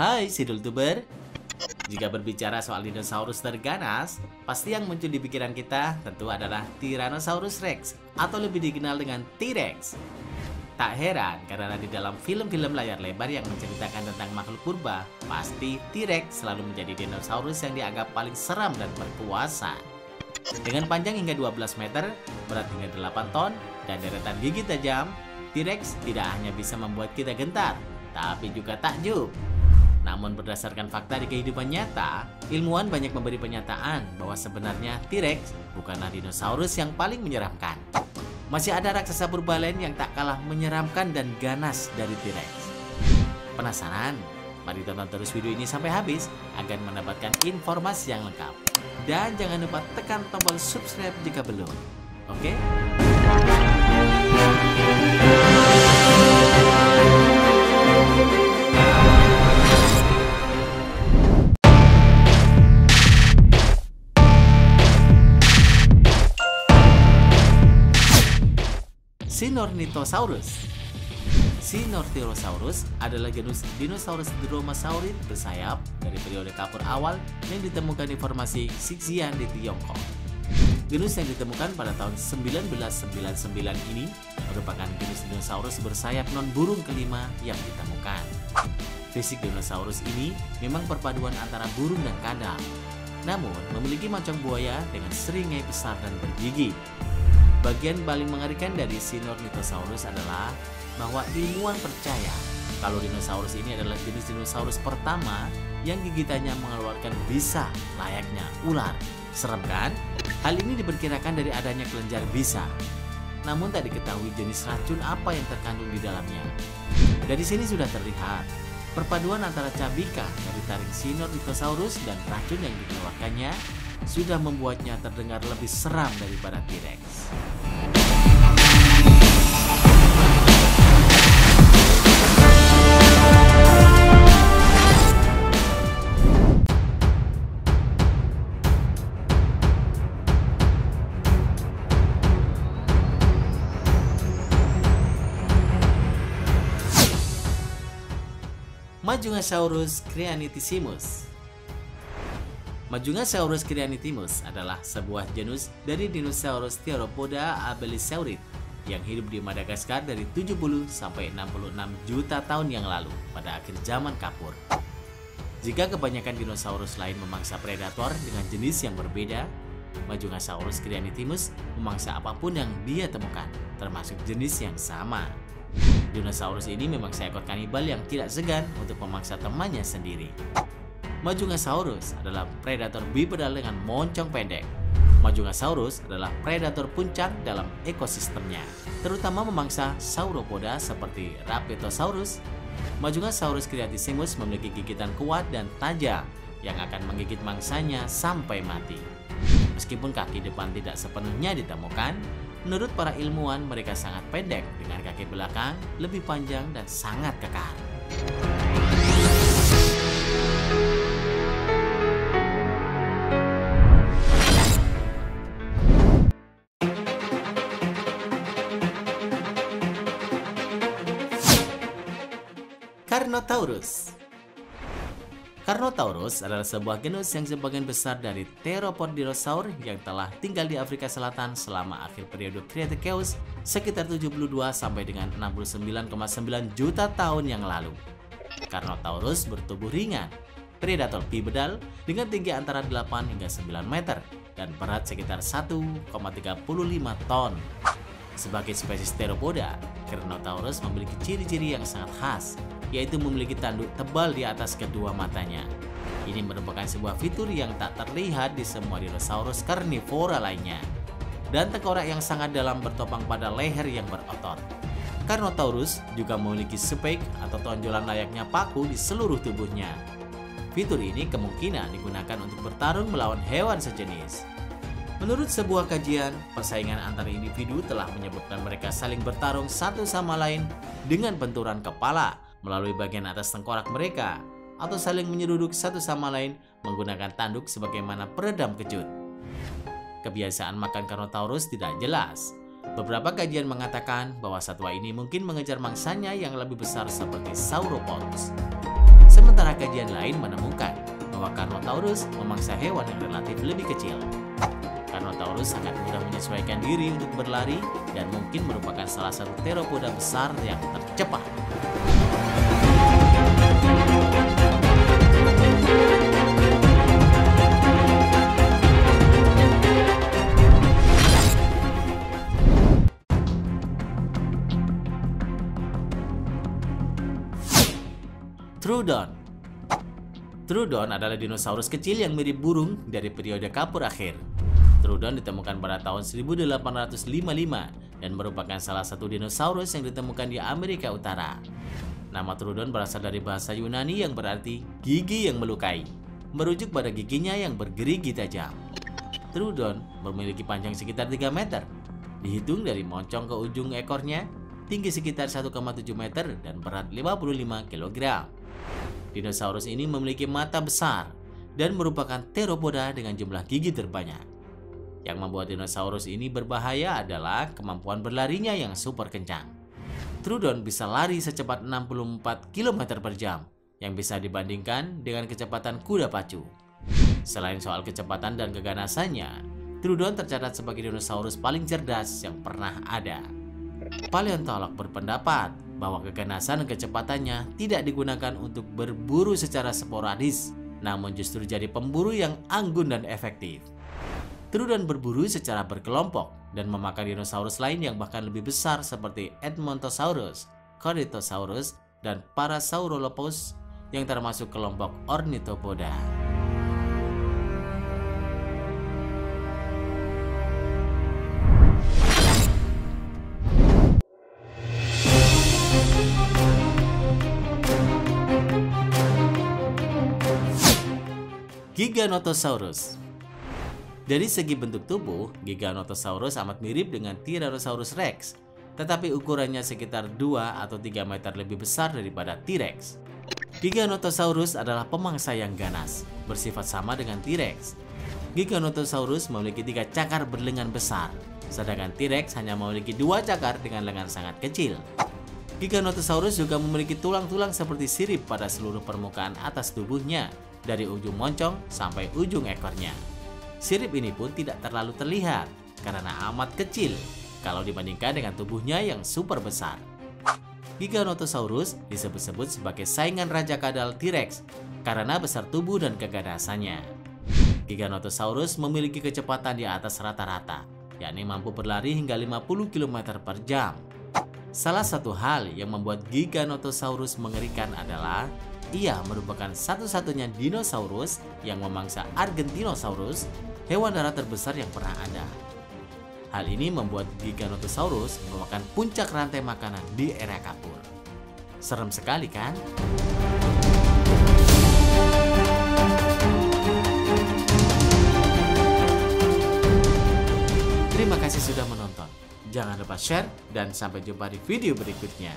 Hai Sidultuber. Jika berbicara soal dinosaurus terganas, pasti yang muncul di pikiran kita tentu adalah Tyrannosaurus Rex atau lebih dikenal dengan T-Rex. Tak heran karena di dalam film-film layar lebar yang menceritakan tentang makhluk purba, pasti T-Rex selalu menjadi dinosaurus yang dianggap paling seram dan berkuasa. Dengan panjang hingga 12 meter, berat hingga 8 ton, dan deretan gigi tajam, T-Rex tidak hanya bisa membuat kita gentar, tapi juga takjub. Namun berdasarkan fakta di kehidupan nyata, ilmuwan banyak memberi pernyataan bahwa sebenarnya T-Rex bukanlah dinosaurus yang paling menyeramkan. Masih ada raksasa purba lain yang tak kalah menyeramkan dan ganas dari T-Rex. Penasaran? Mari tonton terus video ini sampai habis agar mendapatkan informasi yang lengkap. Dan jangan lupa tekan tombol subscribe jika belum. Oke? Sinornithosaurus. Sinornithosaurus adalah genus dinosaurus dromosaurid bersayap dari periode kapur awal yang ditemukan di formasi Sixian di Tiongkok. Genus yang ditemukan pada tahun 1999 ini merupakan genus dinosaurus bersayap non-burung kelima yang ditemukan. Fisik dinosaurus ini memang perpaduan antara burung dan kadal, namun memiliki mancung buaya dengan seringai besar dan bergigi. Bagian paling mengerikan dari Sinornithosaurus adalah bahwa ilmuwan percaya kalau dinosaurus ini adalah jenis dinosaurus pertama yang gigitannya mengeluarkan bisa layaknya ular. Serem kan? Hal ini diperkirakan dari adanya kelenjar bisa. Namun tak diketahui jenis racun apa yang terkandung di dalamnya. Dari sini sudah terlihat perpaduan antara cabika dari taring Sinornithosaurus dan racun yang dikeluarkannya sudah membuatnya terdengar lebih seram daripada T-Rex. Majungasaurus cryanitissimus. Majungasaurus cryanitissimus adalah sebuah genus dari dinosaurus Theropoda abelisaurid yang hidup di Madagaskar dari 70 sampai 66 juta tahun yang lalu pada akhir zaman kapur. Jika kebanyakan dinosaurus lain memangsa predator dengan jenis yang berbeda, Majungasaurus cryanitissimus memangsa apapun yang dia temukan, termasuk jenis yang sama. Dinosaurus ini memang seekor kanibal yang tidak segan untuk memangsa temannya sendiri. Majungasaurus adalah predator bipedal dengan moncong pendek. Majungasaurus adalah predator puncak dalam ekosistemnya, terutama memangsa sauropoda seperti Rapetosaurus. Majungasaurus cryanitissimus memiliki gigitan kuat dan tajam yang akan menggigit mangsanya sampai mati. Meskipun kaki depan tidak sepenuhnya ditemukan, menurut para ilmuwan mereka sangat pendek dengan kaki belakang lebih panjang dan sangat kekar. Carnotaurus. Carnotaurus adalah sebuah genus yang sebagian besar dari Theropodilosauria yang telah tinggal di Afrika Selatan selama akhir periode Cretaceous sekitar 72 sampai dengan 69,9 juta tahun yang lalu. Carnotaurus bertubuh ringan, predator bipedal dengan tinggi antara 8 hingga 9 meter dan berat sekitar 1,35 ton. Sebagai spesies Theropoda, Carnotaurus memiliki ciri-ciri yang sangat khas, yaitu memiliki tanduk tebal di atas kedua matanya. Ini merupakan sebuah fitur yang tak terlihat di semua dinosaurus karnivora lainnya. Dan tengkorak yang sangat dalam bertopang pada leher yang berotot. Carnotaurus juga memiliki spike atau tonjolan layaknya paku di seluruh tubuhnya. Fitur ini kemungkinan digunakan untuk bertarung melawan hewan sejenis. Menurut sebuah kajian, persaingan antar individu telah menyebabkan mereka saling bertarung satu sama lain dengan benturan kepala melalui bagian atas tengkorak mereka, atau saling menyeruduk satu sama lain menggunakan tanduk sebagaimana peredam kejut. Kebiasaan makan Carnotaurus tidak jelas. Beberapa kajian mengatakan bahwa satwa ini mungkin mengejar mangsanya yang lebih besar seperti sauropods. Sementara kajian lain menemukan bahwa Carnotaurus memangsa hewan yang relatif lebih kecil. Carnotaurus sangat mudah menyesuaikan diri untuk berlari dan mungkin merupakan salah satu teropoda besar yang tercepat. Troodon. Troodon adalah dinosaurus kecil yang mirip burung dari periode Kapur akhir. Troodon ditemukan pada tahun 1855 dan merupakan salah satu dinosaurus yang ditemukan di Amerika Utara. Nama Troodon berasal dari bahasa Yunani yang berarti gigi yang melukai, merujuk pada giginya yang bergerigi tajam. Troodon memiliki panjang sekitar 3 meter. Dihitung dari moncong ke ujung ekornya, tinggi sekitar 1,7 meter dan berat 55 kg. Dinosaurus ini memiliki mata besar dan merupakan teropoda dengan jumlah gigi terbanyak. Yang membuat dinosaurus ini berbahaya adalah kemampuan berlarinya yang super kencang. Troodon bisa lari secepat 64 km per jam, yang bisa dibandingkan dengan kecepatan kuda pacu. Selain soal kecepatan dan keganasannya, Troodon tercatat sebagai dinosaurus paling cerdas yang pernah ada. Paleontolog berpendapat bahwa keganasan dan kecepatannya tidak digunakan untuk berburu secara sporadis, namun justru jadi pemburu yang anggun dan efektif. Troodon berburu secara berkelompok dan memakan dinosaurus lain yang bahkan lebih besar seperti Edmontosaurus, Corythosaurus, dan Parasaurolophus yang termasuk kelompok Ornithopoda. Giganotosaurus. Dari segi bentuk tubuh, Giganotosaurus amat mirip dengan Tyrannosaurus Rex, tetapi ukurannya sekitar 2 atau 3 meter lebih besar daripada T-Rex. Giganotosaurus adalah pemangsa yang ganas, bersifat sama dengan T-Rex. Giganotosaurus memiliki 3 cakar berlengan besar, sedangkan T-Rex hanya memiliki 2 cakar dengan lengan sangat kecil. Giganotosaurus juga memiliki tulang-tulang seperti sirip pada seluruh permukaan atas tubuhnya, dari ujung moncong sampai ujung ekornya. Sirip ini pun tidak terlalu terlihat karena amat kecil kalau dibandingkan dengan tubuhnya yang super besar. Giganotosaurus disebut-sebut sebagai saingan raja kadal T-Rex karena besar tubuh dan keganasannya. Giganotosaurus memiliki kecepatan di atas rata-rata, yakni mampu berlari hingga 50 km per jam. Salah satu hal yang membuat Giganotosaurus mengerikan adalah ia merupakan satu-satunya dinosaurus yang memangsa Argentinosaurus, hewan darat terbesar yang pernah ada. Hal ini membuat Giganotosaurus merupakan puncak rantai makanan di era Kapur. Serem sekali kan? Terima kasih sudah menonton. Jangan lupa share dan sampai jumpa di video berikutnya.